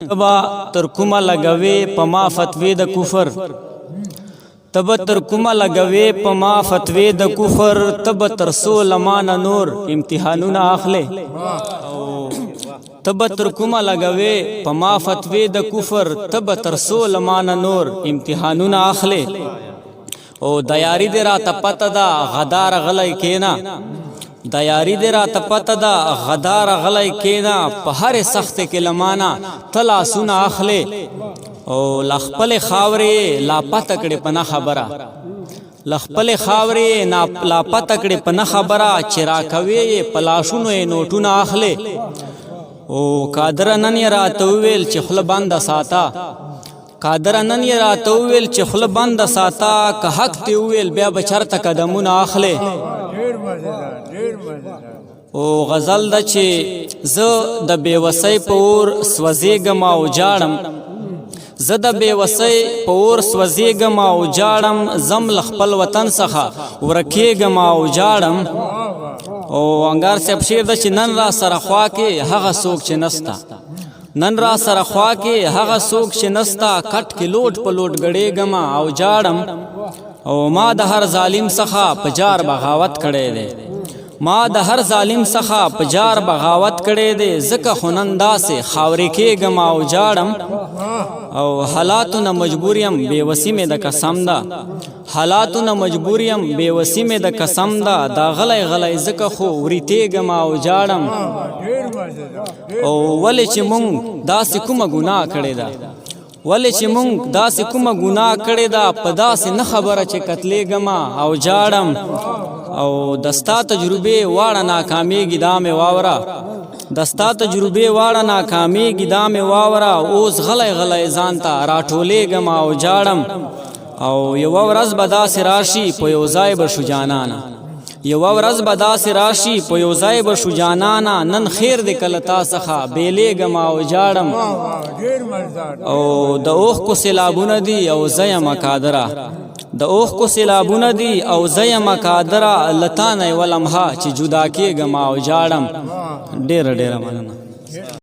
تبا تر کومه لګوي په ما فتوی د کفر تب تر کومه لګوي په ما فتوی د کفر تب تر سو لمانه نور امتحانونه اخلي تب تر کومه لګوي په ما فتوی د کفر تب تر سو لمانه نور امتحانونه اخلي او دیاری دې را تپته دا غدار غلی کینا دیاری دې را تپته دا غدار غلی کینا په هر سخت کې لمانا تلا سونه اخلي او لخپل خاورې لا پته کړي پنه خبره لخپل خاورې لا پته کړي پنه خبره چرا کوي پلاشونو نوټونه اخلي او قادر نن را توویل چې خپل بنده ساته قادر نن یې راته وویل چې خوله بنده ساته که حق ته وویل بیا به چرته قدمونه اخلي او غزل ده چې زه د بېوسۍ په اور سوځېږم او جاړم زه د بېوسۍ په اور سوځېږم او جاړم زم له خپل وطن څخه ورکېږم او جاړم او انګار صاحب شعر ده چې نن را سره خوا کې هغه څوک چې نسته نن را سره خوا کې هغه څوک چې نستا کټ کې لوټ په لوټ غړېږم او جاړم او ما د هر ظالم څخه په جار بغاوت کړی دی ما د هر ظالم څخه په جار بغاوت کړی دی ځکه خو نن داسې خاورې کېږم او جاړم او حالاتونه مجبور یم بېوسي مې د قسم ده حالاتونه مجبور یم بېوسي مې د قسم ده دا غلی غلی ځکه خو وریتېږم او جاړم او ولې چې مونږ داسې کومه ګناه کړې ده ولې چې مونږ داسې کومه ګناه کړې ده په داسې نه خبره چې قتلېږم او جاړم او دستا تجربې واړه ناکامیږي دا مې واوره دستا تجربې واړه ناکامیږي دا مې واوره اوس غلی غلی ځان ته راټولېږم او جاړم او یوه ورځ به داسې راشي په یو ځای به شو جانانه یوه ورځ به داسې راشي په یو ځای به شو جانانه نن خیر دې کله تا څخه بېلېږم او جاړم او د اوښکو سیلابونه دي او زه یم قادره د اوښکو سیلابونه دي او زه یم قادره له تا نه یوه لمحه چې جدا کېږم او جاړم ډېره ډېره مننه